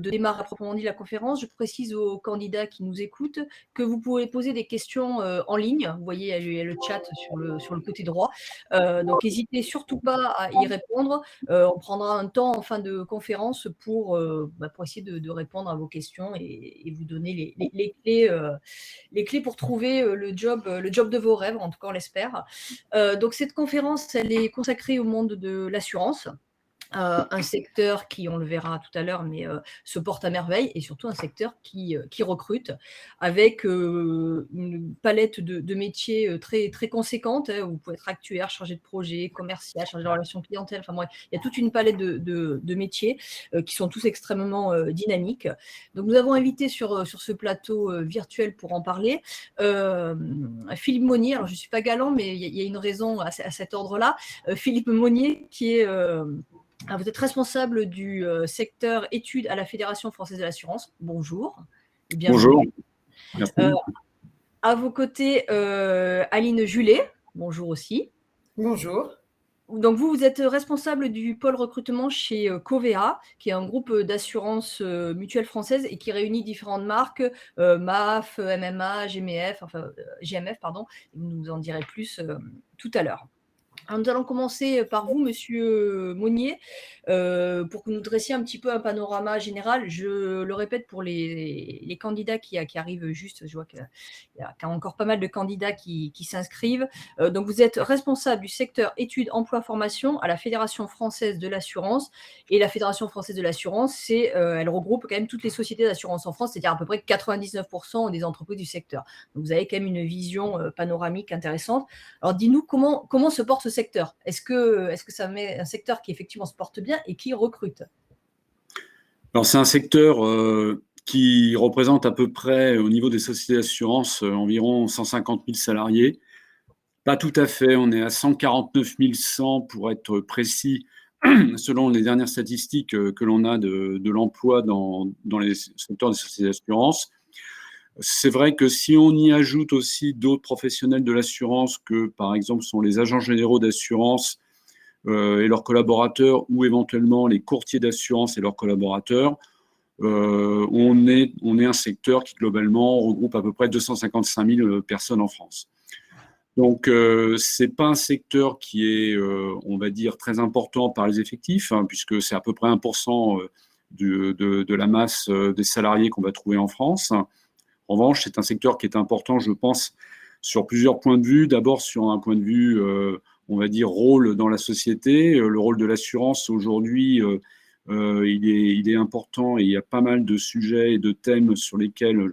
démarrer à proprement dit la conférence, je précise aux candidats qui nous écoutent que vous pouvez poser des questions en ligne. Vous voyez, il y a le chat sur le côté droit. Donc, n'hésitez surtout pas à y répondre. On prendra un temps en fin de conférence pour essayer de répondre à vos questions et vous donner les clés pour trouver le job de vos rêves, en tout cas on l'espère. Donc cette conférence, elle est consacrée au monde de l'assurance. Un secteur qui, on le verra tout à l'heure, mais se porte à merveille, et surtout un secteur qui recrute avec une palette de métiers très, très conséquente. Vous pouvez être actuaire, chargé de projet, commercial, chargé de relations clientèle. Enfin bref, il y a toute une palette de métiers qui sont tous extrêmement dynamiques. Donc nous avons invité sur ce plateau virtuel pour en parler Philippe Monnier. Alors je ne suis pas galant, mais il y a une raison à cet ordre-là. Philippe Monnier qui est... vous êtes responsable du secteur études à la Fédération française de l'assurance. Bonjour et bienvenue. Bonjour. Merci. À vos côtés, Aline Julet. Bonjour aussi. Bonjour. Donc vous êtes responsable du pôle recrutement chez Covéa, qui est un groupe d'assurance mutuelle française et qui réunit différentes marques, MAF, MMA, GMF, pardon. Vous nous en direz plus tout à l'heure. Alors, nous allons commencer par vous, Monsieur Monnier, pour que nous dressiez un petit peu un panorama général. Je le répète pour les candidats qui arrivent juste. Je vois qu'il y a encore pas mal de candidats qui s'inscrivent. Donc, vous êtes responsable du secteur études, emploi, formation à la Fédération française de l'assurance. Et la Fédération française de l'assurance, elle regroupe quand même toutes les sociétés d'assurance en France, c'est-à-dire à peu près 99% des entreprises du secteur. Donc, vous avez quand même une vision panoramique intéressante. Alors, dis-nous comment se porte ce secteur. Est-ce que ça met un secteur qui effectivement se porte bien et qui recrute? Alors, c'est un secteur qui représente à peu près, au niveau des sociétés d'assurance, environ 150 000 salariés. Pas tout à fait, on est à 149 100 pour être précis, selon les dernières statistiques que l'on a de l'emploi dans les secteurs des sociétés d'assurance. C'est vrai que si on y ajoute aussi d'autres professionnels de l'assurance que, par exemple, sont les agents généraux d'assurance et leurs collaborateurs, ou éventuellement les courtiers d'assurance et leurs collaborateurs, on est un secteur qui, globalement, regroupe à peu près 255 000 personnes en France. Donc, ce n'est pas un secteur qui est, on va dire, très important par les effectifs, puisque c'est à peu près 1% de la masse des salariés qu'on va trouver en France. En revanche, c'est un secteur qui est important, je pense, sur plusieurs points de vue. D'abord, sur un point de vue, on va dire, rôle dans la société. Le rôle de l'assurance, aujourd'hui, il est important et il y a pas mal de sujets et de thèmes sur lesquels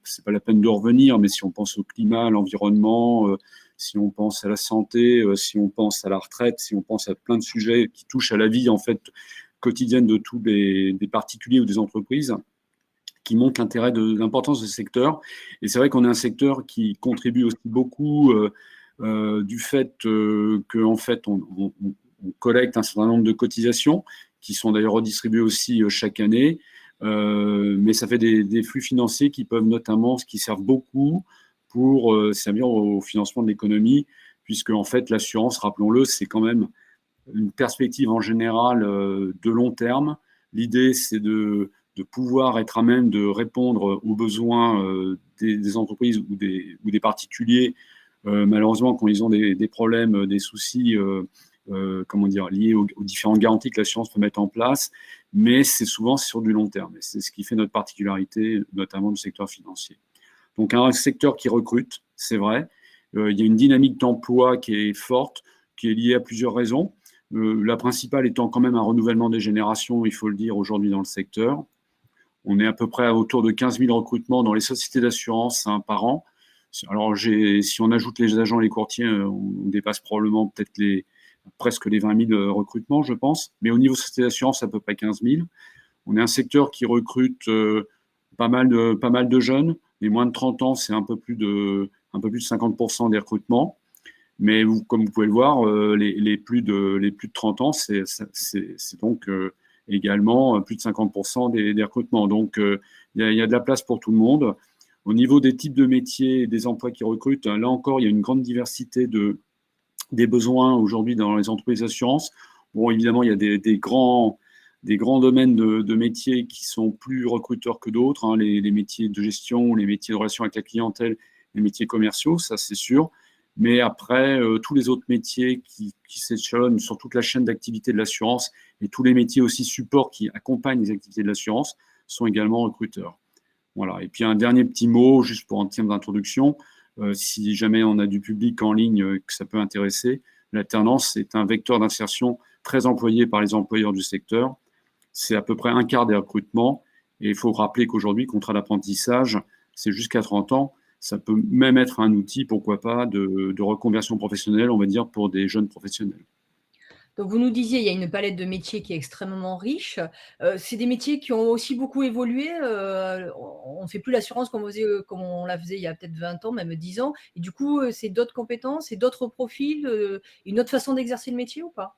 c'est pas la peine de revenir, mais si on pense au climat, à l'environnement, si on pense à la santé, si on pense à la retraite, si on pense à plein de sujets qui touchent à la vie, en fait, quotidienne de tous des particuliers ou des entreprises, qui montre l'intérêt de l'importance de ce secteur. Et c'est vrai qu'on est un secteur qui contribue aussi beaucoup du fait qu'en fait, on collecte un certain nombre de cotisations qui sont d'ailleurs redistribuées aussi chaque année. Mais ça fait des flux financiers qui servent beaucoup pour servir au financement de l'économie, puisque en fait, l'assurance, rappelons-le, c'est quand même une perspective en général de long terme. L'idée, c'est de pouvoir être à même de répondre aux besoins des entreprises ou des particuliers, malheureusement, quand ils ont des problèmes, des soucis liés aux différentes garanties que l'assurance peut mettre en place, mais c'est souvent sur du long terme. Et c'est ce qui fait notre particularité, notamment du secteur financier. Donc, un secteur qui recrute, c'est vrai. Il y a une dynamique d'emploi qui est forte, qui est liée à plusieurs raisons. La principale étant quand même un renouvellement des générations, il faut le dire, aujourd'hui dans le secteur. On est à peu près autour de 15 000 recrutements dans les sociétés d'assurance par an. Alors, si on ajoute les agents et les courtiers, on dépasse probablement peut-être presque les 20 000 recrutements, je pense. Mais au niveau société d'assurance, à peu près 15 000. On est un secteur qui recrute pas mal de jeunes. Les moins de 30 ans, c'est un peu plus de 50% des recrutements. Mais comme vous pouvez le voir, les plus de 30 ans, c'est donc également plus de 50% des recrutements. Donc, il y a de la place pour tout le monde. Au niveau des types de métiers et des emplois qui recrutent, là encore, il y a une grande diversité des besoins aujourd'hui dans les entreprises d'assurance. Bon, évidemment, il y a des grands des grands domaines de métiers qui sont plus recruteurs que d'autres, hein, les métiers de gestion, les métiers de relation avec la clientèle, les métiers commerciaux, ça c'est sûr. Mais après, tous les autres métiers qui s'échelonnent sur toute la chaîne d'activité de l'assurance et tous les métiers aussi support qui accompagnent les activités de l'assurance sont également recruteurs. Voilà. Et puis un dernier petit mot, juste pour un terme d'introduction, si jamais on a du public en ligne que ça peut intéresser, l'alternance est un vecteur d'insertion très employé par les employeurs du secteur. C'est à peu près un quart des recrutements. Et il faut rappeler qu'aujourd'hui, contrat d'apprentissage, c'est jusqu'à 30 ans. Ça peut même être un outil, pourquoi pas, de reconversion professionnelle, on va dire, pour des jeunes professionnels. Donc vous nous disiez, il y a une palette de métiers qui est extrêmement riche. C'est des métiers qui ont aussi beaucoup évolué. On ne fait plus l'assurance comme on la faisait il y a peut-être 20 ans, même 10 ans. Et du coup, c'est d'autres compétences, c'est d'autres profils, une autre façon d'exercer le métier ou pas?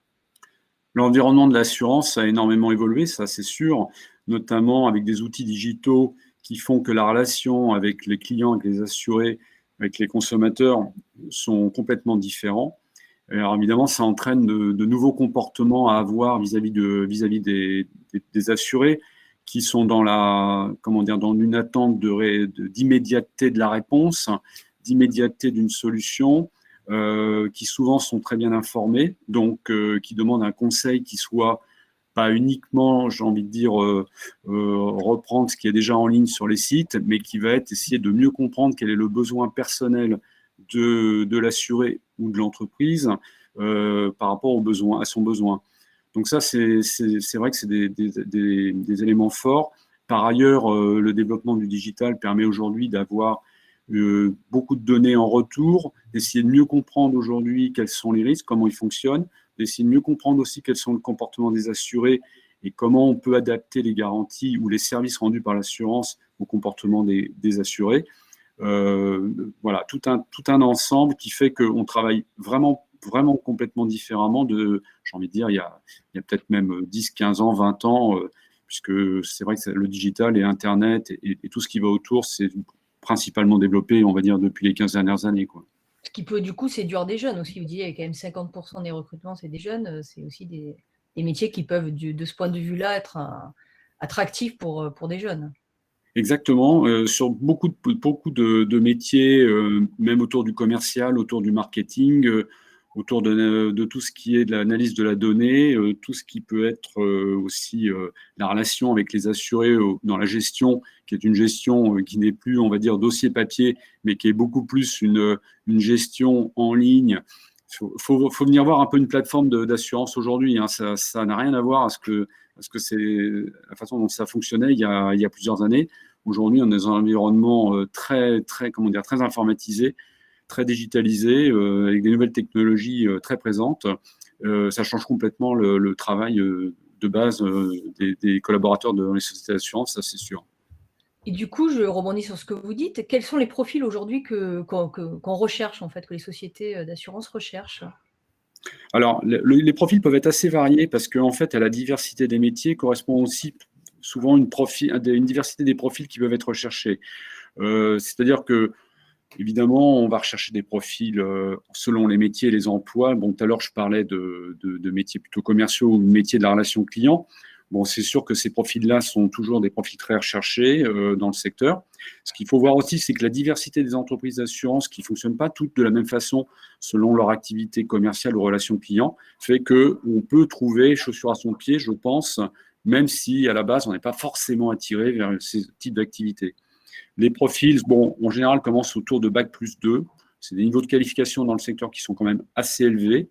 L'environnement de l'assurance a énormément évolué, ça c'est sûr, notamment avec des outils digitaux qui font que la relation avec les clients, avec les assurés, avec les consommateurs sont complètement différents. Alors évidemment, ça entraîne de nouveaux comportements à avoir vis-à-vis des assurés qui sont dans comment dire, dans une attente d'immédiateté de la réponse, d'immédiateté d'une solution, qui souvent sont très bien informés, donc qui demandent un conseil qui soit pas uniquement, j'ai envie de dire, reprendre ce qui est déjà en ligne sur les sites, mais qui va être essayer de mieux comprendre quel est le besoin personnel de l'assuré ou de l'entreprise par rapport à son besoin. Donc ça, c'est vrai que c'est des éléments forts. Par ailleurs, le développement du digital permet aujourd'hui d'avoir beaucoup de données en retour, d'essayer de mieux comprendre aujourd'hui quels sont les risques, comment ils fonctionnent, d'essayer de mieux comprendre aussi quels sont le comportement des assurés et comment on peut adapter les garanties ou les services rendus par l'assurance au comportement des assurés. Voilà, tout un ensemble qui fait qu'on travaille vraiment, vraiment complètement différemment j'ai envie de dire, il y a peut-être même 10, 15 ans, 20 ans, puisque c'est vrai que le digital et Internet et tout ce qui va autour, c'est principalement développé, on va dire, depuis les 15 dernières années, quoi. Ce qui peut, du coup, séduire des jeunes aussi. Vous disiez, il y a quand même 50% des recrutements, c'est des jeunes. C'est aussi des métiers qui peuvent, de ce point de vue-là, être attractifs pour des jeunes. Exactement. Sur beaucoup de métiers, même autour du commercial, autour du marketing, autour de tout ce qui est de l'analyse de la donnée, tout ce qui peut être aussi la relation avec les assurés dans la gestion, qui est une gestion qui n'est plus, on va dire, dossier papier, mais qui est beaucoup plus une gestion en ligne. Faut venir voir un peu une plateforme d'assurance aujourd'hui, hein. Ça n'a rien à voir à ce que c'est la façon dont ça fonctionnait il y a plusieurs années. Aujourd'hui, on est dans un environnement comment dire, très informatisé, très digitalisé, avec des nouvelles technologies très présentes. Ça change complètement le travail de base des collaborateurs dans les sociétés d'assurance, ça c'est sûr. Et du coup, je rebondis sur ce que vous dites. Quels sont les profils aujourd'hui qu'on recherche, en fait, que les sociétés d'assurance recherchent? Alors, les profils peuvent être assez variés parce qu'en fait, à la diversité des métiers correspond aussi souvent une diversité des profils qui peuvent être recherchés. C'est-à-dire que, évidemment, on va rechercher des profils selon les métiers et les emplois. Bon, tout à l'heure, je parlais de métiers plutôt commerciaux ou de métiers de la relation client. Bon, c'est sûr que ces profils-là sont toujours des profils très recherchés dans le secteur. Ce qu'il faut voir aussi, c'est que la diversité des entreprises d'assurance qui ne fonctionnent pas toutes de la même façon selon leur activité commerciale ou relation client fait qu'on peut trouver chaussure à son pied, je pense, même si à la base, on n'est pas forcément attiré vers ces types d'activités. Les profils, bon, en général, commencent autour de Bac plus 2. C'est des niveaux de qualification dans le secteur qui sont quand même assez élevés,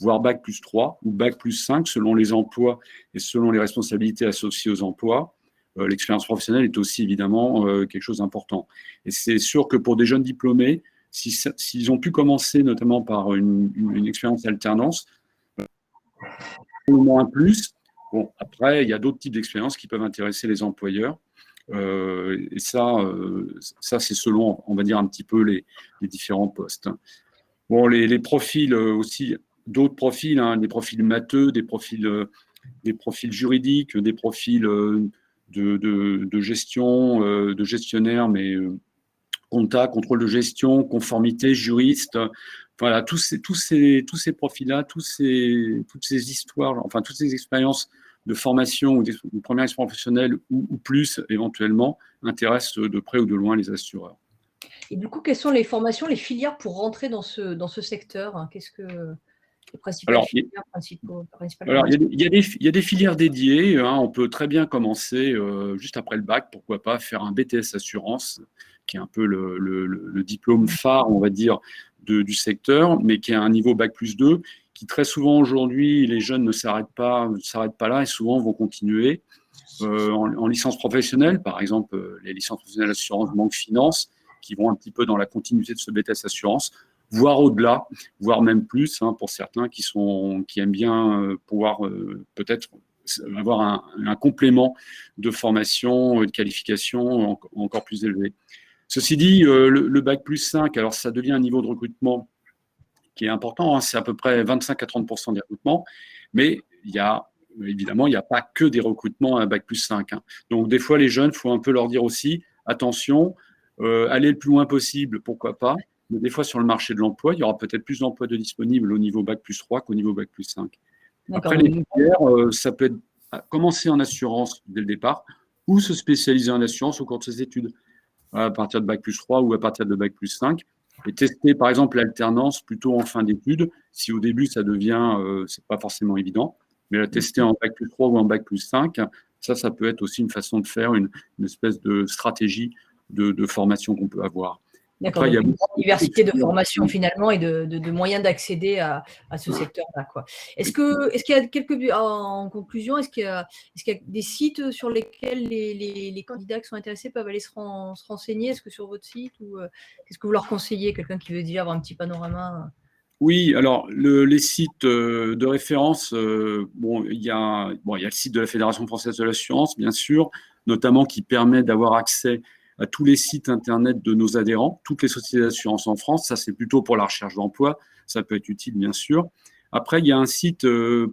voire Bac plus 3 ou Bac plus 5 selon les emplois et selon les responsabilités associées aux emplois. L'expérience professionnelle est aussi évidemment quelque chose d'important. Et c'est sûr que pour des jeunes diplômés, s'ils ont pu commencer notamment par une expérience alternance, au moins un plus. Bon, après, il y a d'autres types d'expériences qui peuvent intéresser les employeurs. Et ça c'est selon, on va dire, un petit peu les différents postes. Bon, les profils aussi, d'autres profils, hein, des profils matheux, des profils juridiques, des profils de gestion, de gestionnaire, mais compta, contrôle de gestion, conformité, juriste. Voilà, tous ces profils-là, toutes ces histoires, enfin, toutes ces expériences de formation ou de première expérience professionnelle ou plus, éventuellement, intéresse de près ou de loin les assureurs. Et du coup, quelles sont les formations, les filières pour rentrer dans ce secteur, hein? Qu'est-ce que les principales Alors, filières, principales alors, formations? il y a des filières dédiées, hein. On peut très bien commencer juste après le bac, pourquoi pas, faire un BTS Assurance, qui est un peu le diplôme phare, on va dire, du secteur, mais qui est à un niveau bac+2, qui très souvent aujourd'hui, les jeunes ne s'arrêtent pas là et souvent vont continuer. En licence professionnelle, par exemple, les licences professionnelles assurance, banque, finance, qui vont un petit peu dans la continuité de ce BTS Assurance, voire au-delà, voire même plus, hein, pour certains qui aiment bien pouvoir peut-être avoir un complément de formation et de qualification encore plus élevé. Ceci dit, le bac+5, alors ça devient un niveau de recrutement qui est important, hein, c'est à peu près 25 à 30% des recrutements, mais évidemment, il n'y a pas que des recrutements à bac+5. Hein. Donc, des fois, les jeunes, il faut un peu leur dire aussi, attention, allez le plus loin possible, pourquoi pas, mais des fois, sur le marché de l'emploi, il y aura peut-être plus d'emplois de disponibles au niveau bac+3 qu'au niveau bac+5. Après, les filières, ça peut être commencer en assurance dès le départ ou se spécialiser en assurance au cours de ses études, à partir de bac+3 ou à partir de bac+5 et tester par exemple l'alternance plutôt en fin d'études. Si au début ça devient, c'est pas forcément évident, mais la tester en bac+3 ou en bac+5, ça peut être aussi une façon de faire une espèce de stratégie de formation qu'on peut avoir. D'accord, donc une grande diversité de formations finalement et de moyens d'accéder à ce secteur-là, quoi. Est-ce qu'il y a en conclusion, est-ce qu'il y a des sites sur lesquels les candidats qui sont intéressés peuvent aller se renseigner? Est-ce que sur votre site ou qu'est-ce que vous leur conseillez? Quelqu'un qui veut déjà avoir un petit panorama? Oui, alors les sites de référence, il y a le site de la Fédération française de l'assurance, bien sûr, notamment qui permet d'avoir accès à tous les sites internet de nos adhérents, toutes les sociétés d'assurance en France. Ça, c'est plutôt pour la recherche d'emploi. Ça peut être utile, bien sûr. Après, il y a un site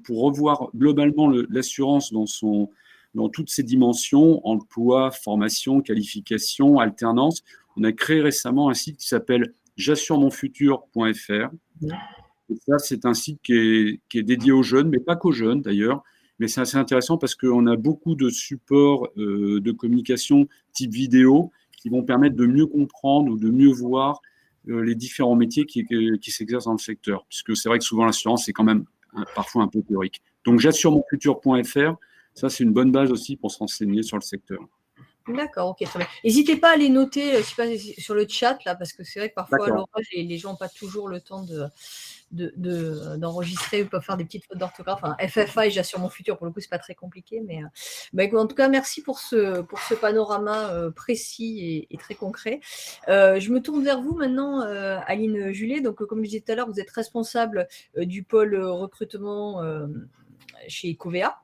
pour revoir globalement l'assurance dans toutes ses dimensions, emploi, formation, qualification, alternance. On a créé récemment un site qui s'appelle j'assuremonfutur.fr. Et ça, c'est un site qui est dédié aux jeunes, mais pas qu'aux jeunes d'ailleurs. Mais c'est assez intéressant parce qu'on a beaucoup de supports de communication type vidéo qui vont permettre de mieux comprendre ou de mieux voir les différents métiers qui s'exercent dans le secteur. Puisque c'est vrai que souvent l'assurance, c'est quand même parfois un peu théorique. Donc, j'assuremonfutur.fr, ça, c'est une bonne base aussi pour se renseigner sur le secteur. D'accord, ok, très bien. N'hésitez pas à les noter je sais pas, sur le chat, là, parce que c'est vrai que parfois, à l'orage, les gens n'ont pas toujours le temps d'enregistrer ou peuvent faire des petites fautes d'orthographe. Enfin, FFA et j'assure mon futur, pour le coup, c'est pas très compliqué. Mais en tout cas, merci pour ce panorama précis et très concret. Je me tourne vers vous maintenant, Aline Julet. Donc, comme je disais tout à l'heure, vous êtes responsable du pôle recrutement chez Covea.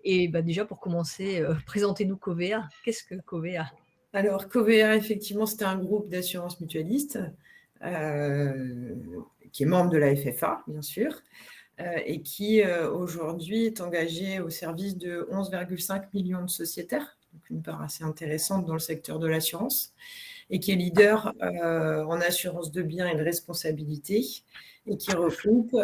Et déjà, pour commencer, présentez-nous Covea. Qu'est-ce que Covea? Alors, Covea, effectivement, c'est un groupe d'assurance mutualiste qui est membre de la FFA, bien sûr, et qui aujourd'hui est engagé au service de 11,5 millions de sociétaires, donc une part assez intéressante dans le secteur de l'assurance, et qui est leader en assurance de biens et de responsabilité, et qui regroupe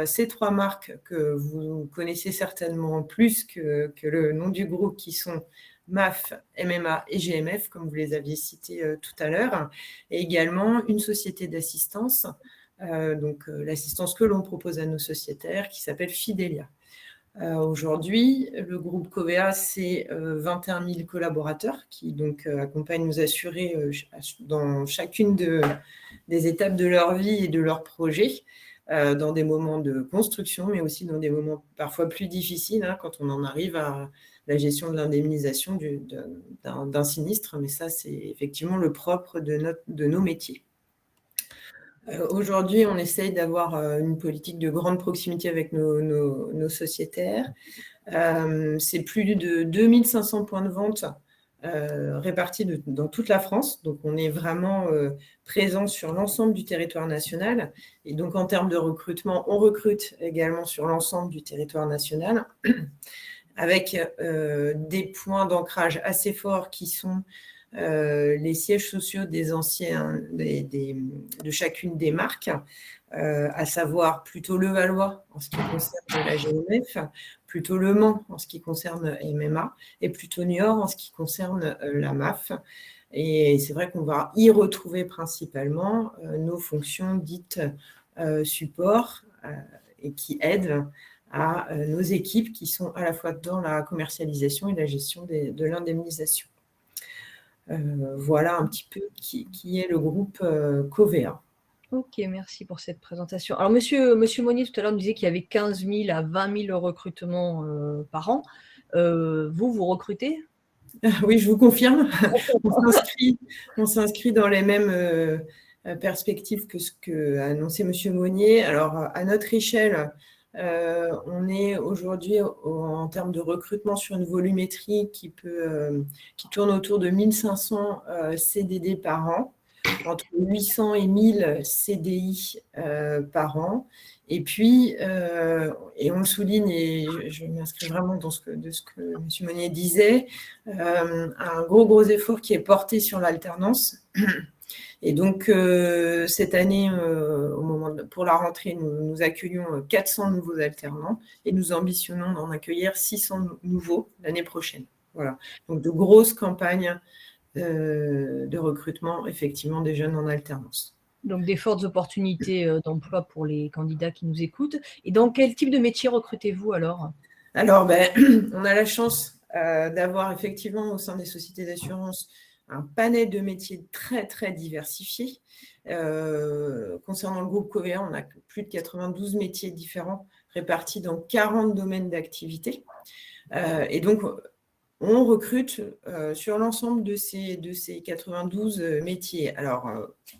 ces trois marques que vous connaissez certainement plus que le nom du groupe, qui sont MAF, MMA et GMF, comme vous les aviez cités tout à l'heure, et également une société d'assistance, donc l'assistance que l'on propose à nos sociétaires, qui s'appelle Fidelia. Aujourd'hui, le groupe Covea, c'est 21 000 collaborateurs qui donc accompagnent nos assurés dans chacune des étapes de leur vie et de leurs projets, dans des moments de construction, mais aussi dans des moments parfois plus difficiles, hein, quand on en arrive à la gestion de l'indemnisation d'un sinistre. Mais ça, c'est effectivement le propre de nos métiers. Aujourd'hui, on essaye d'avoir une politique de grande proximité avec nos sociétaires. C'est plus de 2500 points de vente répartis dans toute la France. Donc, on est vraiment présent sur l'ensemble du territoire national. Et donc, en termes de recrutement, on recrute également sur l'ensemble du territoire national avec des points d'ancrage assez forts qui sont les sièges sociaux des anciens, de chacune des marques, à savoir plutôt Levallois en ce qui concerne la GMF, plutôt Le Mans en ce qui concerne MMA et plutôt Niort en ce qui concerne la MAF. Et c'est vrai qu'on va y retrouver principalement nos fonctions dites support et qui aident à nos équipes qui sont à la fois dans la commercialisation et la gestion de l'indemnisation. Voilà un petit peu qui est le groupe Covéa. OK, merci pour cette présentation. Alors monsieur Monnier, tout à l'heure, nous disait qu'il y avait 15 000 à 20 000 recrutements, par an. Vous recrutez? Oui, je vous confirme. On s'inscrit dans les mêmes perspectives que ce qu'a annoncé monsieur Monnier. Alors, à notre échelle, on est aujourd'hui en termes de recrutement sur une volumétrie qui tourne autour de 1500 CDD par an, entre 800 et 1000 CDI par an. Et puis, et on le souligne, et je m'inscris vraiment dans ce que M. Monnier disait, un gros effort qui est porté sur l'alternance. Et donc, cette année, pour la rentrée, nous accueillons 400 nouveaux alternants et nous ambitionnons d'en accueillir 600 nouveaux l'année prochaine. Voilà. Donc, de grosses campagnes de recrutement, effectivement, des jeunes en alternance. Donc des fortes opportunités d'emploi pour les candidats qui nous écoutent. Et dans quel type de métier recrutez-vous alors? Alors, on a la chance d'avoir effectivement au sein des sociétés d'assurance un panel de métiers très, très diversifiés. Concernant le groupe Covéa, on a plus de 92 métiers différents répartis dans 40 domaines d'activité. Et donc, on recrute sur l'ensemble de ces 92 métiers. Alors,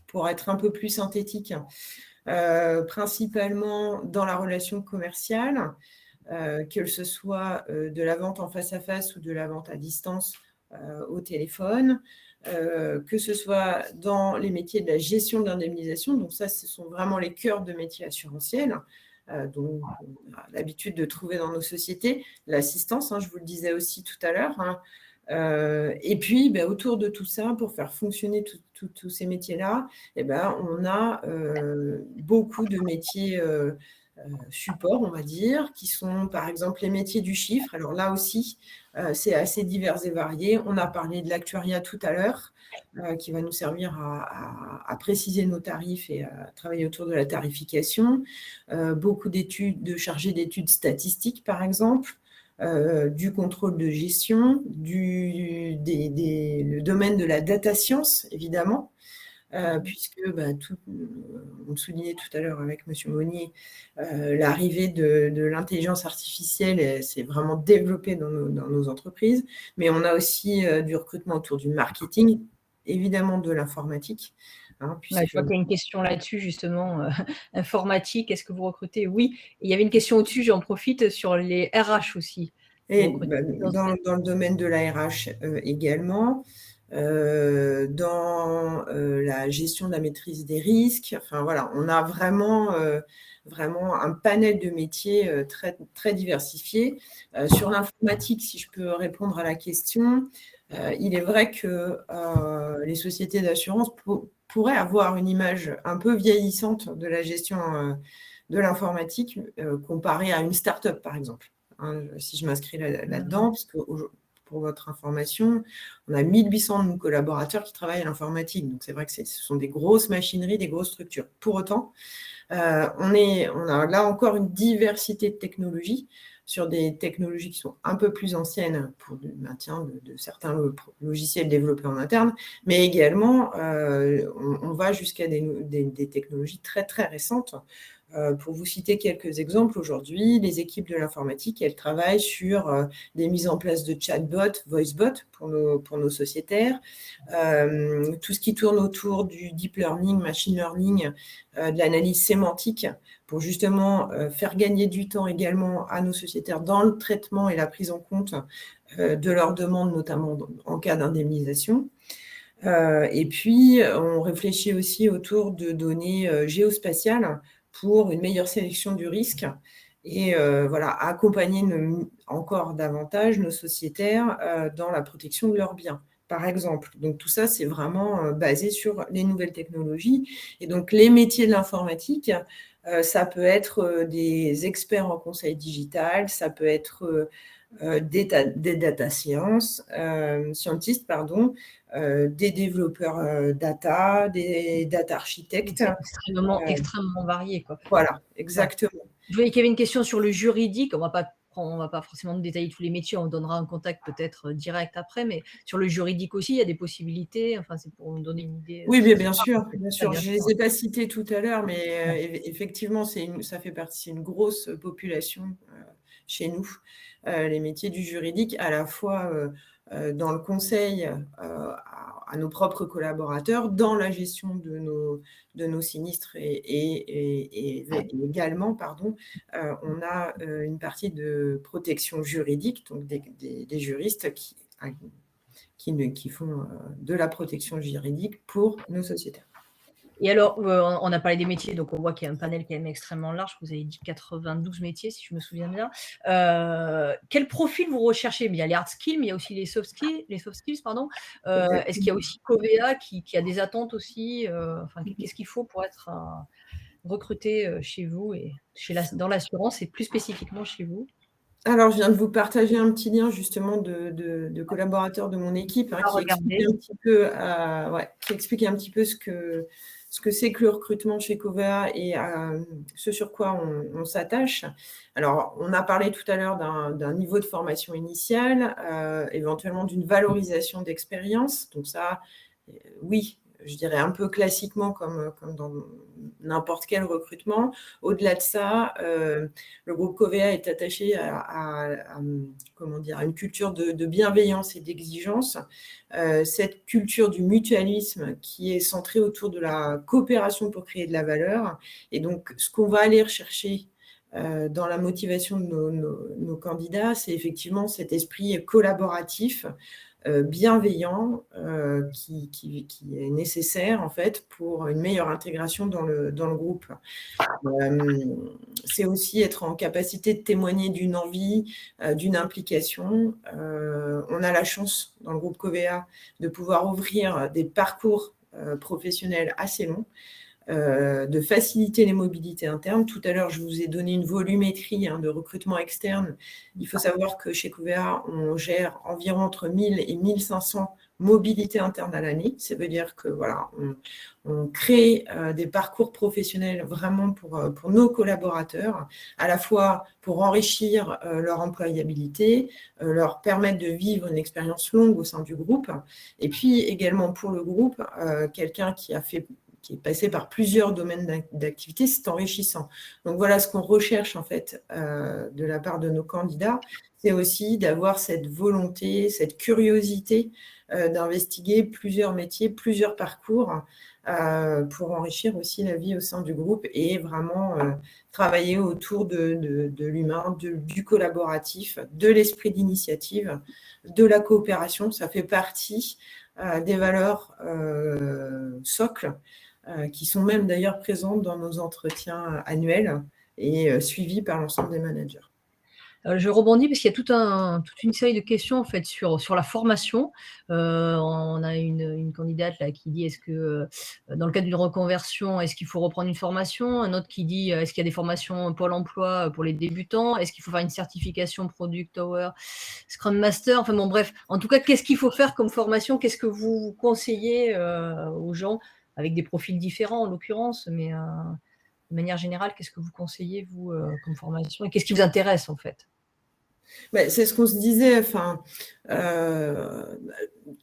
pour être un peu plus synthétique, principalement dans la relation commerciale, que ce soit de la vente en face à face ou de la vente à distance au téléphone, que ce soit dans les métiers de la gestion de l'indemnisation. Donc ça, ce sont vraiment les cœurs de métiers assurantiels, dont on a l'habitude de trouver dans nos sociétés. L'assistance, je vous le disais aussi tout à l'heure. Et puis, autour de tout ça, pour faire fonctionner tous ces métiers-là, on a beaucoup de métiers support, on va dire, qui sont par exemple les métiers du chiffre. Alors là aussi, c'est assez divers et varié. On a parlé de l'actuariat tout à l'heure, qui va nous servir à préciser nos tarifs et à travailler autour de la tarification. Beaucoup d'études, de chargés d'études statistiques, par exemple. Du contrôle de gestion, le domaine de la data science, évidemment, puisque on le soulignait tout à l'heure avec M. Monnier, l'arrivée de l'intelligence artificielle s'est vraiment développée dans nos entreprises, mais on a aussi du recrutement autour du marketing, évidemment de l'informatique. Je vois qu'il y a une question là-dessus, justement, informatique, est-ce que vous recrutez? Oui. Et il y avait une question au-dessus, j'en profite, sur les RH aussi. Et dans le domaine de la RH également, dans la gestion de la maîtrise des risques. Enfin voilà, on a vraiment un panel de métiers très, très diversifiés. Sur l'informatique, si je peux répondre à la question, il est vrai que les sociétés d'assurance pourraient avoir une image un peu vieillissante de la gestion de l'informatique comparée à une start-up, par exemple. Si je m'inscris là-dedans, parce que pour votre information, on a 1800 de nos collaborateurs qui travaillent à l'informatique. Donc, c'est vrai que ce sont des grosses machineries, des grosses structures. Pour autant, on a là encore une diversité de technologies sur des technologies qui sont un peu plus anciennes pour le maintien de certains logiciels développés en interne, mais également, on va jusqu'à des technologies très, très récentes. Pour vous citer quelques exemples, aujourd'hui, les équipes de l'informatique, elles travaillent sur des mises en place de chatbots, voicebots pour nos sociétaires, tout ce qui tourne autour du deep learning, machine learning, de l'analyse sémantique, pour justement faire gagner du temps également à nos sociétaires dans le traitement et la prise en compte de leurs demandes, notamment en cas d'indemnisation. Et puis, on réfléchit aussi autour de données géospatiales pour une meilleure sélection du risque et accompagner encore davantage nos sociétaires dans la protection de leurs biens. par exemple. Donc, tout ça, c'est vraiment basé sur les nouvelles technologies. Et donc, les métiers de l'informatique, ça peut être des experts en conseil digital, ça peut être des data scientists, pardon, des développeurs data, des data architectes. C'est extrêmement varié, quoi. Voilà, exactement. Je voyais qu'il y avait une question sur le juridique. On va pas forcément détailler tous les métiers, on donnera un contact peut-être direct après, mais sur le juridique aussi, il y a des possibilités. Enfin, c'est pour me donner une idée. Oui, bien sûr, bien sûr. Bien Je ne les ai pas cités tout à l'heure, mais effectivement, ça fait partie, c'est une grosse population chez nous, les métiers du juridique, à la fois dans le conseil à nos propres collaborateurs, dans la gestion de nos sinistres et également, pardon, on a une partie de protection juridique, donc des juristes qui font de la protection juridique pour nos sociétaires. Et alors, on a parlé des métiers, donc on voit qu'il y a un panel quand même extrêmement large. Vous avez dit 92 métiers, si je me souviens bien. Quel profil vous recherchez? Il y a les hard skills, mais il y a aussi les soft skills, pardon. Est-ce qu'il y a aussi Covea qui a des attentes aussi? Enfin, qu'est-ce qu'il faut pour être recruté chez vous et dans l'assurance et plus spécifiquement chez vous? Alors, je viens de vous partager un petit lien justement de collaborateurs de mon équipe qui explique un petit peu, qui explique un petit peu ce que c'est que le recrutement chez Covea et ce sur quoi on s'attache. Alors, on a parlé tout à l'heure d'un niveau de formation initiale, éventuellement d'une valorisation d'expérience. Donc ça, oui, je dirais un peu classiquement comme dans n'importe quel recrutement. Au-delà de ça, le groupe Covea est attaché à une culture de bienveillance et d'exigence. Cette culture du mutualisme qui est centrée autour de la coopération pour créer de la valeur. Et donc, ce qu'on va aller rechercher dans la motivation de nos candidats, c'est effectivement cet esprit collaboratif, bienveillant, qui est nécessaire en fait pour une meilleure intégration dans le groupe. C'est aussi être en capacité de témoigner d'une envie, d'une implication. On a la chance dans le groupe Covea de pouvoir ouvrir des parcours professionnels assez longs, de faciliter les mobilités internes. Tout à l'heure, je vous ai donné une volumétrie de recrutement externe. Il faut savoir que chez Covea, on gère environ entre 1000 et 1500 mobilités internes à l'année. Ça veut dire que voilà, on crée des parcours professionnels vraiment pour nos collaborateurs, à la fois pour enrichir leur employabilité, leur permettre de vivre une expérience longue au sein du groupe, et puis également pour le groupe, quelqu'un qui est passé par plusieurs domaines d'activité, c'est enrichissant. Donc voilà ce qu'on recherche en fait de la part de nos candidats, c'est aussi d'avoir cette volonté, cette curiosité d'investiguer plusieurs métiers, plusieurs parcours pour enrichir aussi la vie au sein du groupe et vraiment travailler autour de l'humain, du collaboratif, de l'esprit d'initiative, de la coopération. Ça fait partie des valeurs socles qui sont même d'ailleurs présentes dans nos entretiens annuels et suivis par l'ensemble des managers. Je rebondis parce qu'il y a toute une série de questions en fait sur la formation. On a une candidate là qui dit est-ce que dans le cadre d'une reconversion, est-ce qu'il faut reprendre une formation? Un autre qui dit est-ce qu'il y a des formations Pôle emploi pour les débutants? Est-ce qu'il faut faire une certification Product Owner, Scrum Master? Enfin bon, bref. En tout cas, qu'est-ce qu'il faut faire comme formation? Qu'est-ce que vous conseillez aux gens avec des profils différents en l'occurrence, mais de manière générale, qu'est-ce que vous conseillez, vous, comme formation et qu'est-ce qui vous intéresse, en fait? C'est ce qu'on se disait. Enfin,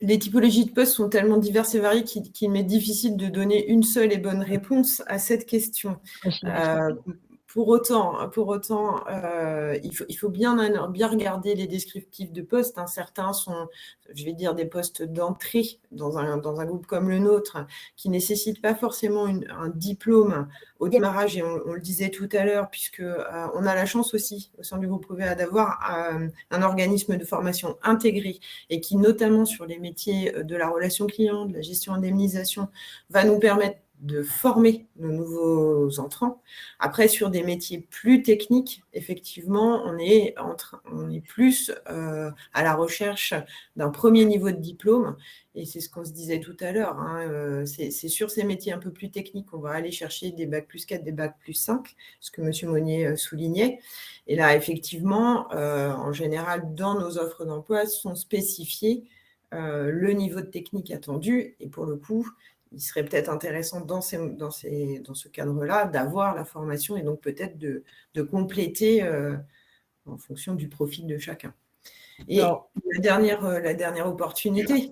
les typologies de postes sont tellement diverses et variées qu'il m'est difficile de donner une seule et bonne réponse à cette question. Pour autant, il faut bien regarder les descriptifs de postes. Certains sont, je vais dire, des postes d'entrée dans un groupe comme le nôtre qui ne nécessitent pas forcément un diplôme au démarrage, et on le disait tout à l'heure, puisque on a la chance aussi, au sein du groupe Covea, d'avoir un organisme de formation intégré et qui, notamment sur les métiers de la relation client, de la gestion indemnisation, va nous permettre de former nos nouveaux entrants. Après, sur des métiers plus techniques, effectivement, on est plus à la recherche d'un premier niveau de diplôme. Et c'est ce qu'on se disait tout à l'heure. Hein, c'est sur ces métiers un peu plus techniques qu'on va aller chercher des bacs plus 4, des bacs plus 5, ce que M. Monnier soulignait. Et là, effectivement, en général, dans nos offres d'emploi, sont spécifiés le niveau de technique attendu. Et pour le coup, il serait peut-être intéressant dans ce cadre-là d'avoir la formation et donc peut-être de compléter en fonction du profil de chacun. Et alors, la dernière opportunité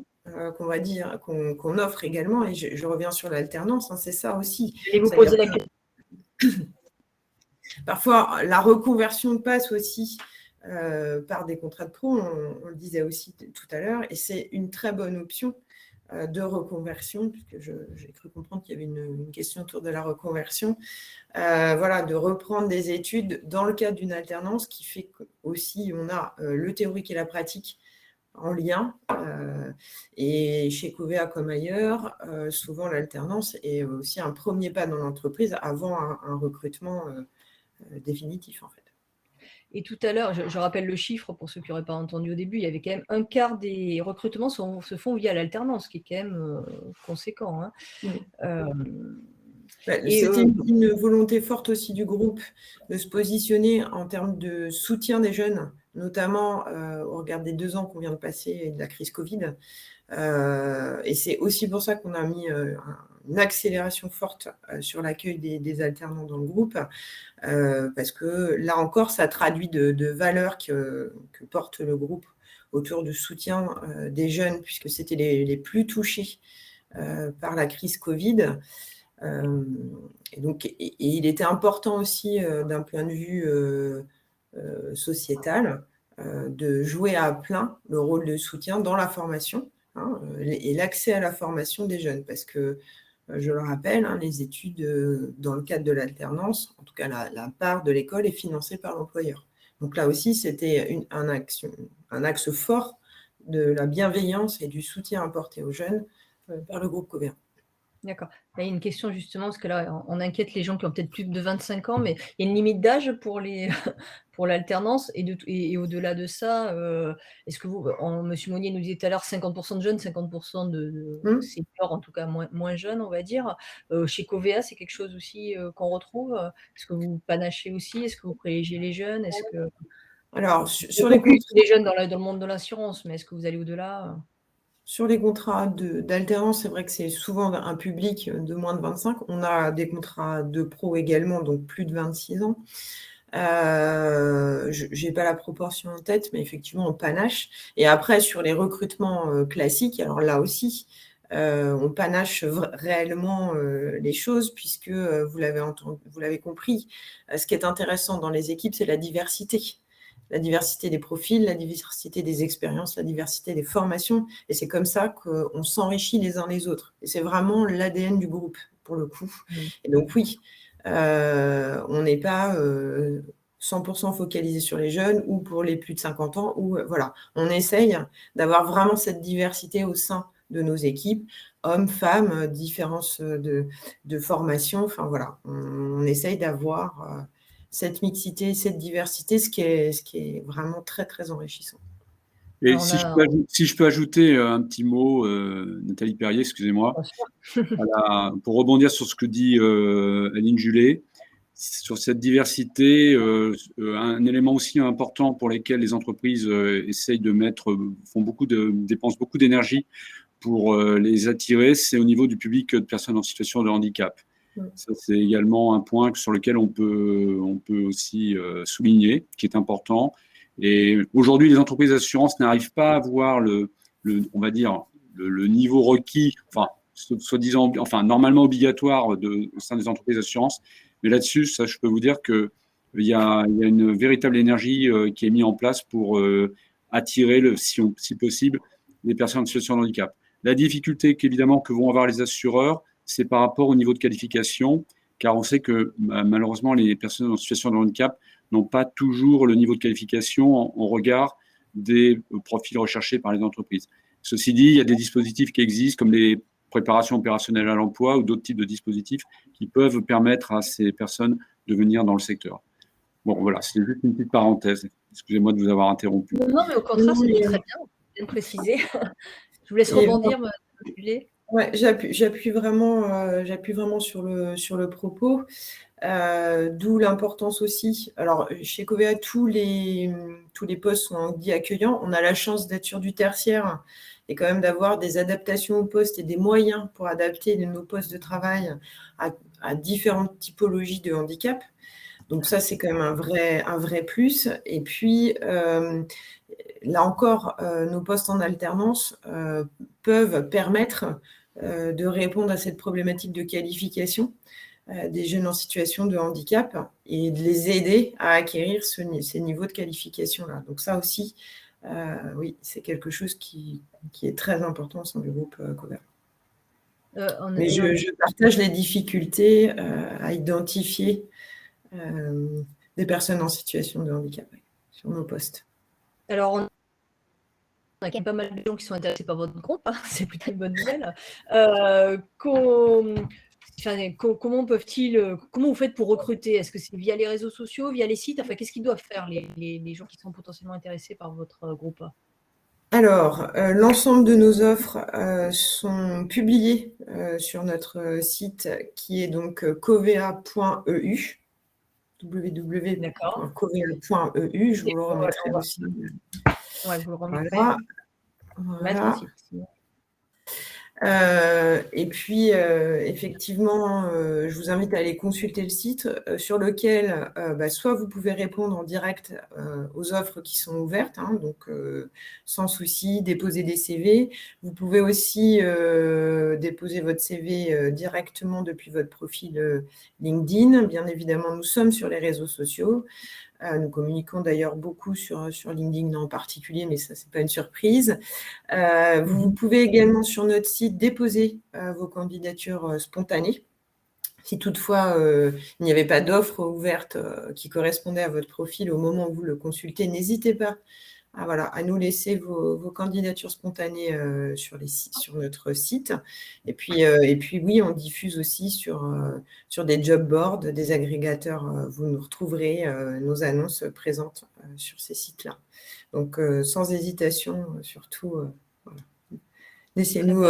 qu'on va dire, qu'on offre également, et je reviens sur l'alternance, hein, c'est ça aussi. Je vais vous poser la question. Parfois, la reconversion passe aussi par des contrats de pro, on le disait aussi tout à l'heure, et c'est une très bonne option de reconversion, puisque j'ai cru comprendre qu'il y avait une question autour de la reconversion, voilà, de reprendre des études dans le cadre d'une alternance qui fait qu'aussi on a le théorique et la pratique en lien. Et chez Covea comme ailleurs, souvent l'alternance est aussi un premier pas dans l'entreprise avant un recrutement définitif en fait. Et tout à l'heure, je rappelle le chiffre pour ceux qui n'auraient pas entendu au début, il y avait quand même un quart des recrutements se font via l'alternance, ce qui est quand même conséquent. Hein. Oui. C'était une volonté forte aussi du groupe de se positionner en termes de soutien des jeunes, notamment au regard des 2 ans qu'on vient de passer et de la crise Covid. Et c'est aussi pour ça qu'on a mis une accélération forte sur l'accueil des alternants dans le groupe, parce que là encore, ça traduit de valeurs que porte le groupe autour du soutien des jeunes, puisque c'était les plus touchés par la crise Covid. Et donc, il était important aussi d'un point de vue sociétal de jouer à plein le rôle de soutien dans la formation et l'accès à la formation des jeunes, parce que je le rappelle, les études dans le cadre de l'alternance, en tout cas la part de l'école est financée par l'employeur. Donc là aussi, c'était un axe fort de la bienveillance et du soutien apporté aux jeunes par le groupe Covea. D'accord. Il y a une question justement, parce que là, on inquiète les gens qui ont peut-être plus de 25 ans, mais il y a une limite d'âge pour l'alternance et au-delà de ça, est-ce que M. Monnier nous disait tout à l'heure 50% de jeunes, 50% de seniors, en tout cas moins jeunes, on va dire. Chez Covea, c'est quelque chose aussi qu'on retrouve. Est-ce que vous panachez aussi? Est-ce que vous privilégiez les jeunes? Alors, sur les jeunes dans le monde de l'assurance, mais est-ce que vous allez au-delà? Sur les contrats d'alternance, c'est vrai que c'est souvent un public de moins de 25. On a des contrats de pro également, donc plus de 26 ans. Je n'ai pas la proportion en tête, mais effectivement, on panache. Et après, sur les recrutements classiques, alors là aussi, on panache réellement les choses, puisque vous l'avez compris, ce qui est intéressant dans les équipes, c'est la diversité des profils, la diversité des expériences, la diversité des formations. Et c'est comme ça qu'on s'enrichit les uns les autres. Et c'est vraiment l'ADN du groupe, pour le coup. Et donc oui, on n'est pas 100% focalisé sur les jeunes ou pour les plus de 50 ans. Voilà, on essaye d'avoir vraiment cette diversité au sein de nos équipes, hommes, femmes, différences de formation. Enfin voilà, on essaye d'avoir cette mixité, cette diversité, ce qui est vraiment très, très enrichissant. Et si je peux ajouter un petit mot, Nathalie Perrier, excusez-moi, voilà, pour rebondir sur ce que dit Aline Julet, sur cette diversité, un élément aussi important pour lequel les entreprises essayent de dépensent beaucoup d'énergie pour les attirer, c'est au niveau du public de personnes en situation de handicap. Ça, c'est également un point sur lequel on peut aussi souligner, qui est important. Et aujourd'hui, les entreprises d'assurance n'arrivent pas à avoir on va dire, le niveau requis, soi-disant, normalement obligatoire au sein des entreprises d'assurance. Mais là-dessus, ça, je peux vous dire qu'il y a une véritable énergie qui est mise en place pour attirer, si possible, les personnes en situation de handicap. La difficulté qu'évidemment que vont avoir les assureurs, c'est par rapport au niveau de qualification, car on sait que malheureusement, les personnes en situation de handicap n'ont pas toujours le niveau de qualification au regard des profils recherchés par les entreprises. Ceci dit, il y a des dispositifs qui existent, comme les préparation opérationnelle à l'emploi ou d'autres types de dispositifs qui peuvent permettre à ces personnes de venir dans le secteur. Bon, voilà, c'était juste une petite parenthèse. Excusez-moi de vous avoir interrompu. Non, mais au contraire, c'était très bien précisé. Je vous laisse rebondir, Madame Julet. Ouais, j'appuie vraiment sur le propos, d'où l'importance aussi. Alors, chez Covea, tous les postes sont dits accueillants. On a la chance d'être sur du tertiaire et quand même d'avoir des adaptations au poste et des moyens pour adapter nos postes de travail à différentes typologies de handicap. Donc ça, c'est quand même un vrai plus. Et puis, là encore, nos postes en alternance peuvent permettre de répondre à cette problématique de qualification des jeunes en situation de handicap et de les aider à acquérir ces niveaux de qualification-là. Donc ça aussi, oui, c'est quelque chose qui est très important au sein du groupe Covea. Mais je partage les difficultés à identifier des personnes en situation de handicap sur nos postes. Alors, on a quand même pas mal de gens qui sont intéressés par votre groupe, hein, c'est plutôt une bonne nouvelle. Comment vous faites pour recruter? Est-ce que c'est via les réseaux sociaux, via les sites? Enfin, qu'est-ce qu'ils doivent faire les gens qui sont potentiellement intéressés par votre groupe? Alors, l'ensemble de nos offres sont publiées sur notre site qui est donc covea.eu. www.covea.eu, je vous le remettrai aussi. Ouais, vous le remettrez. Voilà. Et puis, effectivement, je vous invite à aller consulter le site sur lequel soit vous pouvez répondre en direct aux offres qui sont ouvertes, hein, donc sans souci, déposer des CV. Vous pouvez aussi déposer votre CV directement depuis votre profil LinkedIn. Bien évidemment, nous sommes sur les réseaux sociaux. Nous communiquons d'ailleurs beaucoup sur LinkedIn en particulier, mais ça, ce n'est pas une surprise. Vous pouvez également sur notre site déposer vos candidatures spontanées. Si toutefois il n'y avait pas d'offre ouverte qui correspondait à votre profil au moment où vous le consultez, n'hésitez pas à nous laisser vos candidatures spontanées sur notre site. Et puis oui, on diffuse aussi sur des job boards, des agrégateurs. Vous nous retrouverez nos annonces présentes sur ces sites-là. Donc, sans hésitation, surtout, laissez-nous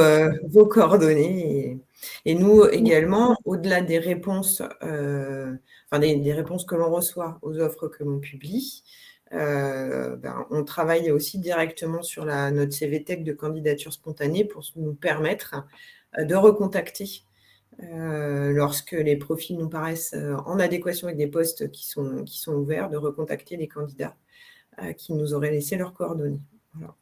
vos coordonnées. Et nous également, au-delà des réponses, des réponses que l'on reçoit aux offres que l'on publie, on travaille aussi directement sur notre CV Tech de candidature spontanée pour nous permettre de recontacter lorsque les profils nous paraissent en adéquation avec des postes qui sont ouverts, de recontacter les candidats qui nous auraient laissé leurs coordonnées. Voilà.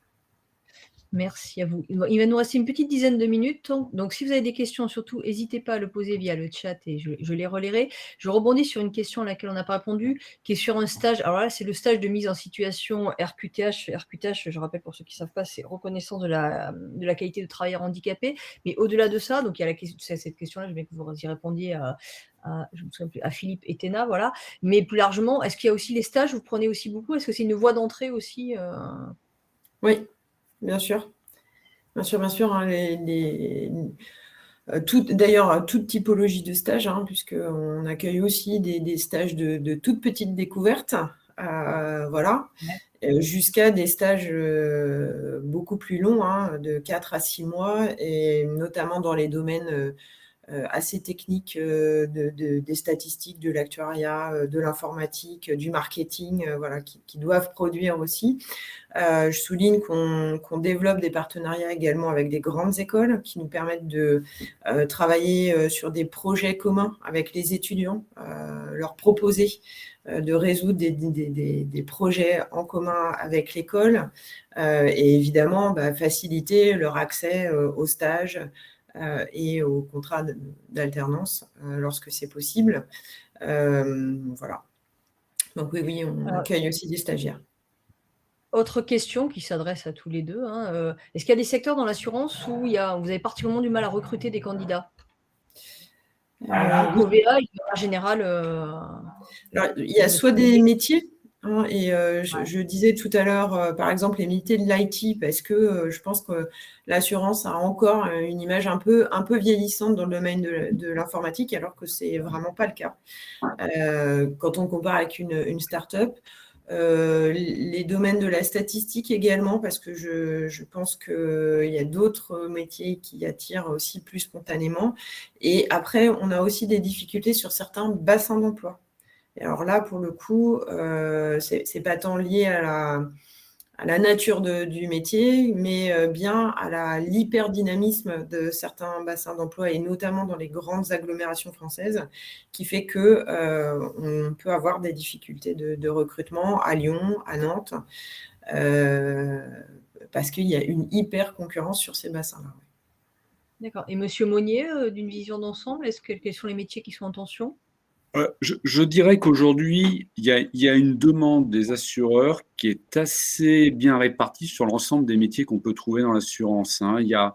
Merci à vous. Il va nous rester une petite dizaine de minutes. Donc, si vous avez des questions, surtout, n'hésitez pas à le poser via le chat et je les relayerai. Je rebondis sur une question à laquelle on n'a pas répondu, qui est sur un stage. Alors là, c'est le stage de mise en situation RQTH. RQTH, je rappelle pour ceux qui ne savent pas, c'est reconnaissance de la qualité de travailleur handicapé. Mais au-delà de ça, donc il y a cette question-là, je vais que vous y répondiez je me souviens plus, à Philippe et Téna, voilà. Mais plus largement, est-ce qu'il y a aussi les stages? Vous prenez aussi beaucoup? Est-ce que c'est une voie d'entrée aussi Oui. Bien sûr. Hein, d'ailleurs, toute typologie de stage, hein, puisqu'on accueille aussi des stages de toute petite découverte, jusqu'à des stages beaucoup plus longs, hein, de 4 à 6 mois, et notamment dans les domaines assez techniques des statistiques, de l'actuariat, de l'informatique, du marketing, qui doivent produire aussi. Je souligne qu'on développe des partenariats également avec des grandes écoles qui nous permettent de travailler sur des projets communs avec les étudiants, leur proposer de résoudre des projets en commun avec l'école et évidemment faciliter leur accès aux stages et aux contrats d'alternance lorsque c'est possible. Voilà. Donc oui, on accueille aussi des stagiaires. Autre question qui s'adresse à tous les deux. Hein, est-ce qu'il y a des secteurs dans l'assurance où vous avez particulièrement du mal à recruter des candidats? Covea, en général. Alors, il y a soit des métiers hein, et je disais tout à l'heure, par exemple, les métiers de l'IT, parce que je pense que l'assurance a encore une image un peu vieillissante dans le domaine de l'informatique, alors que c'est vraiment pas le cas. Quand on compare avec une start-up, les domaines de la statistique également, parce que je pense qu'il y a d'autres métiers qui attirent aussi plus spontanément. Et après, on a aussi des difficultés sur certains bassins d'emploi. Et alors là, pour le coup, c'est pas tant lié à la nature du métier, mais bien à l'hyperdynamisme de certains bassins d'emploi, et notamment dans les grandes agglomérations françaises, qui fait qu'on peut avoir des difficultés de recrutement à Lyon, à Nantes, parce qu'il y a une hyper concurrence sur ces bassins-là. D'accord. Et Monsieur Monnier, d'une vision d'ensemble, quels sont les métiers qui sont en tension? Je dirais qu'aujourd'hui, il y a une demande des assureurs qui est assez bien répartie sur l'ensemble des métiers qu'on peut trouver dans l'assurance, hein. Il y a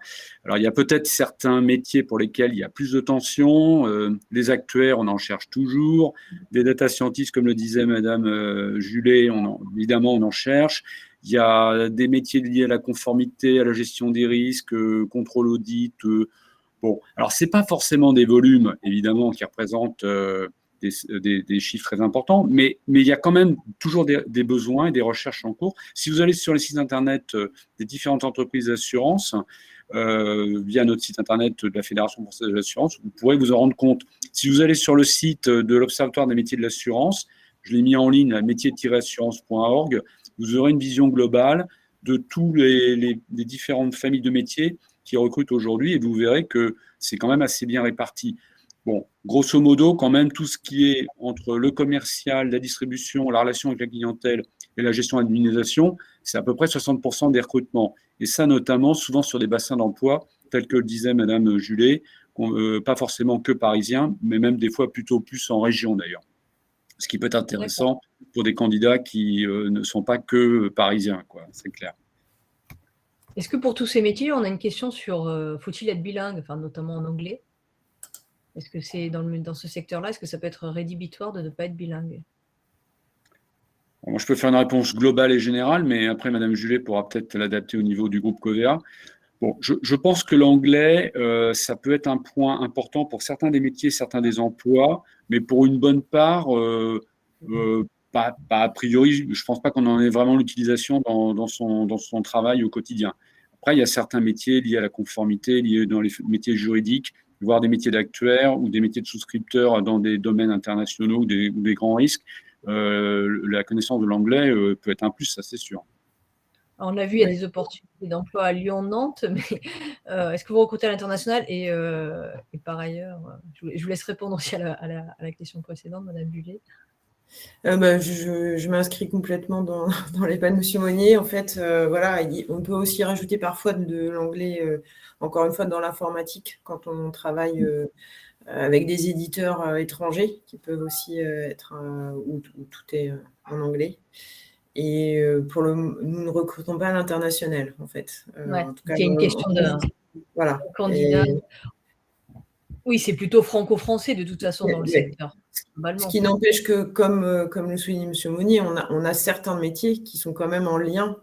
peut-être certains métiers pour lesquels il y a plus de tension. Les actuaires, on en cherche toujours. Des data scientists, comme le disait Madame Julet, évidemment, on en cherche. Il y a des métiers liés à la conformité, à la gestion des risques, contrôle audit. Bon, alors c'est pas forcément des volumes, évidemment, qui représentent des chiffres très importants, mais il y a quand même toujours des besoins et des recherches en cours. Si vous allez sur les sites internet des différentes entreprises d'assurance, via notre site internet de la Fédération française de l'assurance, vous pourrez vous en rendre compte. Si vous allez sur le site de l'Observatoire des métiers de l'assurance, je l'ai mis en ligne à métiers-assurance.org, vous aurez une vision globale de tous les différentes familles de métiers qui recrutent aujourd'hui, et vous verrez que c'est quand même assez bien réparti. Bon, grosso modo, quand même, tout ce qui est entre le commercial, la distribution, la relation avec la clientèle et la gestion d'administration, c'est à peu près 60% des recrutements. Et ça, notamment, souvent sur des bassins d'emploi, tels que le disait Madame Julet, pas forcément que parisiens, mais même des fois plutôt plus en région d'ailleurs. Ce qui peut être intéressant pour des candidats qui ne sont pas que parisiens, quoi, c'est clair. Est-ce que pour tous ces métiers, on a une question sur faut-il être bilingue, enfin, notamment en anglais? Est-ce que c'est dans ce secteur-là, est-ce que ça peut être rédhibitoire de ne pas être bilingue? Moi, je peux faire une réponse globale et générale, mais après, Madame Julet pourra peut-être l'adapter au niveau du groupe Covea. Bon, je pense que l'anglais, ça peut être un point important pour certains des métiers, certains des emplois, mais pour une bonne part, pas a priori. Je ne pense pas qu'on en ait vraiment l'utilisation dans son travail au quotidien. Après, il y a certains métiers liés à la conformité, liés dans les métiers juridiques, voire des métiers d'actuaires ou des métiers de souscripteurs dans des domaines internationaux ou des grands risques. La connaissance de l'anglais peut être un plus, ça c'est sûr. On a vu, il y a des opportunités d'emploi à Lyon, Nantes, mais est-ce que vous recrutez à l'international? Et par ailleurs, je vous laisse répondre aussi à la question précédente, Madame Buller. Je m'inscris complètement dans les pas de Monsieur Monnier. En fait, voilà, on peut aussi rajouter parfois de l'anglais, encore une fois, dans l'informatique, quand on travaille avec des éditeurs étrangers qui peuvent aussi être où tout est en anglais. Et nous ne recrutons pas à l'international, en fait. Ouais, En tout cas, il y a une question d'un voilà. candidat. Oui, c'est plutôt franco-français de toute façon dans le secteur, Ce qui n'empêche que, comme le souligne M. Monnier, on a certains métiers qui sont quand même en lien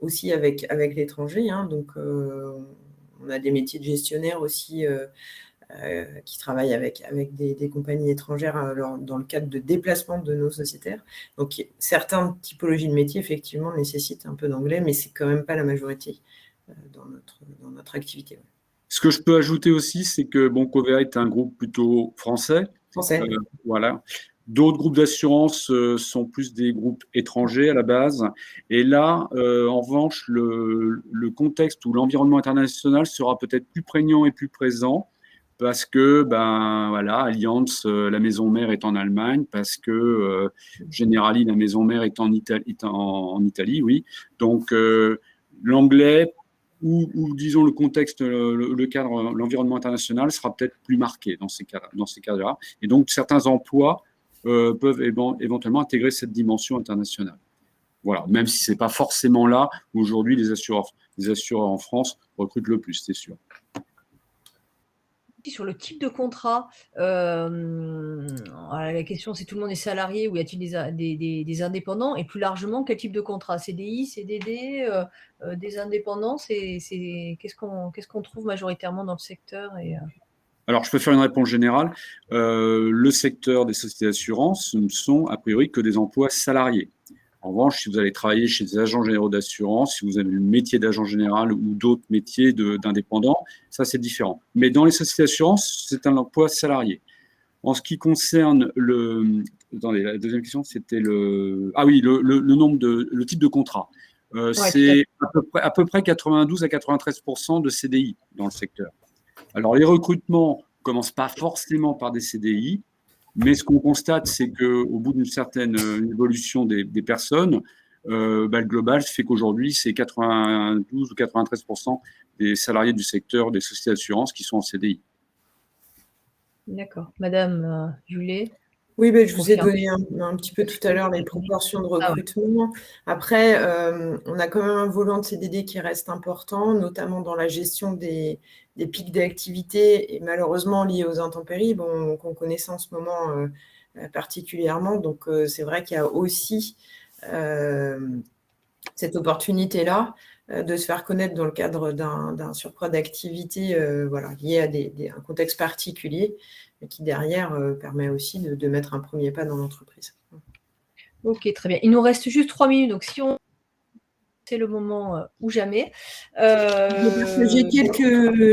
aussi avec l'étranger, hein. Donc, on a des métiers de gestionnaire aussi qui travaillent avec des compagnies étrangères dans le cadre de déplacement de nos sociétaires. Donc, certaines typologies de métiers, effectivement, nécessitent un peu d'anglais, mais c'est quand même pas la majorité dans notre activité. Ouais. Ce que je peux ajouter aussi, c'est que Covea est un groupe plutôt français. Français. Voilà. D'autres groupes d'assurance sont plus des groupes étrangers à la base. Et là, en revanche, le contexte ou l'environnement international sera peut-être plus prégnant et plus présent parce que, voilà, Allianz, la maison mère est en Allemagne, parce que Generali, la maison mère est en Italie, oui. Donc, l'anglais ou disons le contexte, le cadre, l'environnement international sera peut-être plus marqué dans ces cas-là. Et donc, certains emplois peuvent éventuellement intégrer cette dimension internationale. Voilà, même si ce n'est pas forcément là où aujourd'hui les assureurs en France recrutent le plus, c'est sûr. aussi sur le type de contrat. Voilà, la question, c'est tout le monde est salarié ou y a-t-il des indépendants? Et plus largement, quel type de contrat? CDI, CDD, des indépendants? Qu'est-ce qu'on trouve majoritairement dans le secteur Alors, je peux faire une réponse générale. Le secteur des sociétés d'assurance ne sont a priori que des emplois salariés. En revanche, si vous allez travailler chez des agents généraux d'assurance, si vous avez le métier d'agent général ou d'autres métiers d'indépendant, ça c'est différent. Mais dans les sociétés d'assurance, c'est un emploi salarié. En ce qui concerne le... Attendez, la deuxième question, c'était le... Ah oui, le type de contrat. Ouais, C'est à peu près 92 à 93% de CDI dans le secteur. Alors, les recrutements ne commencent pas forcément par des CDI, mais ce qu'on constate, c'est qu'au bout d'une certaine évolution des personnes, le global fait qu'aujourd'hui, c'est 92 ou 93% des salariés du secteur des sociétés d'assurance qui sont en CDI. D'accord. Madame Julet? Oui, je vous ai donné un petit peu tout à l'heure les proportions de recrutement. Après, on a quand même un volant de CDD qui reste important, notamment dans la gestion des pics d'activité et malheureusement liés aux intempéries qu'on connaissait en ce moment particulièrement. Donc, c'est vrai qu'il y a aussi cette opportunité-là de se faire connaître dans le cadre d'un surcroît d'activité lié à un contexte particulier, mais qui derrière permet aussi de mettre un premier pas dans l'entreprise. Ok, très bien. Il nous reste juste 3 minutes, donc si on... c'est le moment ou jamais. Je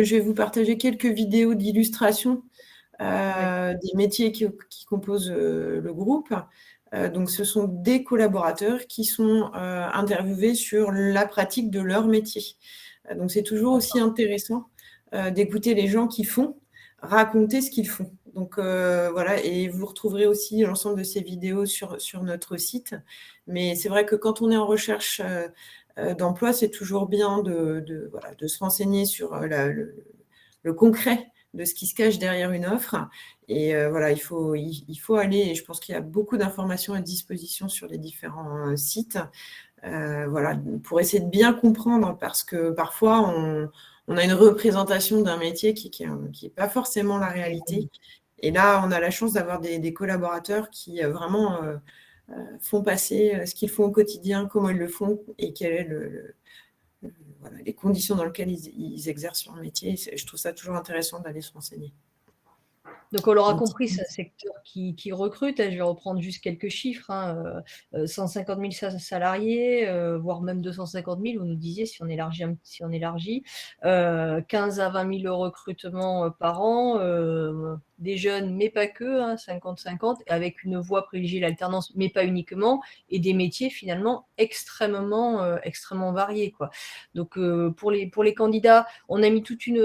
vais vous partager quelques vidéos d'illustration des métiers qui composent le groupe. Donc, ce sont des collaborateurs qui sont interviewés sur la pratique de leur métier. Donc, c'est toujours aussi intéressant d'écouter les gens qui font raconter ce qu'ils font. Donc, voilà, et vous retrouverez aussi l'ensemble de ces vidéos sur notre site. Mais c'est vrai que quand on est en recherche d'emploi, c'est toujours bien de se renseigner sur le concret de ce qui se cache derrière une offre. Et il faut aller, et je pense qu'il y a beaucoup d'informations à disposition sur les différents sites, pour essayer de bien comprendre, parce que parfois, on a une représentation d'un métier qui est pas forcément la réalité. Et là, on a la chance d'avoir des collaborateurs qui vraiment font passer ce qu'ils font au quotidien, comment ils le font, et quel est les conditions dans lesquelles ils exercent leur métier. Je trouve ça toujours intéressant d'aller se renseigner. Donc, on l'aura compris, c'est un secteur qui recrute. Je vais reprendre juste quelques chiffres. 150 000 salariés, voire même 250 000, vous nous disiez, si on élargit. 15 à 20 000 recrutements par an. Des jeunes, mais pas que, 50-50, avec une voie privilégiée l'alternance, mais pas uniquement, et des métiers finalement extrêmement variés, quoi. Donc, pour les candidats, on a mis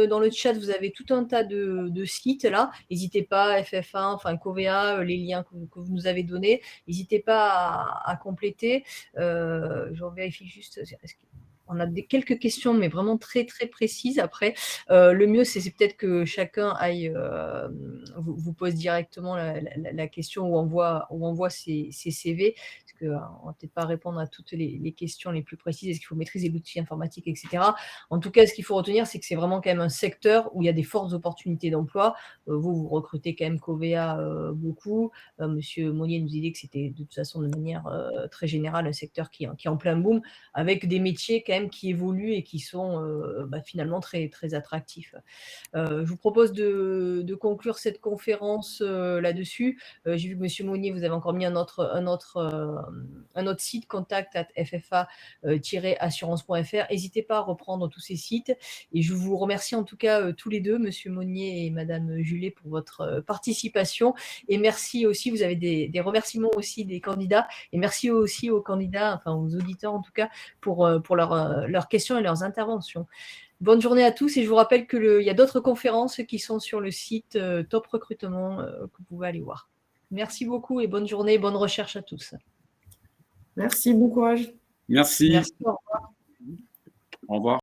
dans le chat, vous avez tout un tas de sites là. N'hésitez pas, FF1, enfin Covea, les liens que vous nous avez donnés. N'hésitez pas à compléter. Je vérifie juste. On a quelques questions, mais vraiment très, très précises. Après, le mieux, c'est peut-être que chacun aille vous pose directement la question ou envoie ses CV. Parce qu'on ne va peut-être pas répondre à toutes les questions les plus précises. Est-ce qu'il faut maîtriser l'outil informatique, etc. En tout cas, ce qu'il faut retenir, c'est que c'est vraiment quand même un secteur où il y a des fortes opportunités d'emploi. Vous recrutez quand même Covea beaucoup. Monsieur Monnier nous disait que c'était de toute façon de manière très générale un secteur qui est en plein boom, avec des métiers quand même qui évoluent et qui sont finalement très, très attractifs. Je vous propose de conclure cette conférence là-dessus. J'ai vu que Monsieur Monnier, vous avez encore mis un autre site, contact@ffa-assurance.fr. N'hésitez pas à reprendre tous ces sites. Et je vous remercie en tout cas tous les deux, Monsieur Monnier et Madame Julet, pour votre participation. Et merci aussi, vous avez des remerciements aussi des candidats. Et merci aussi aux candidats, enfin aux auditeurs en tout cas, pour leurs questions et leurs interventions. Bonne journée à tous, et je vous rappelle qu'il y a d'autres conférences qui sont sur le site Top Recrutement que vous pouvez aller voir. Merci beaucoup et bonne journée, bonne recherche à tous. Merci, bon courage. Merci. Merci, au revoir. Au revoir.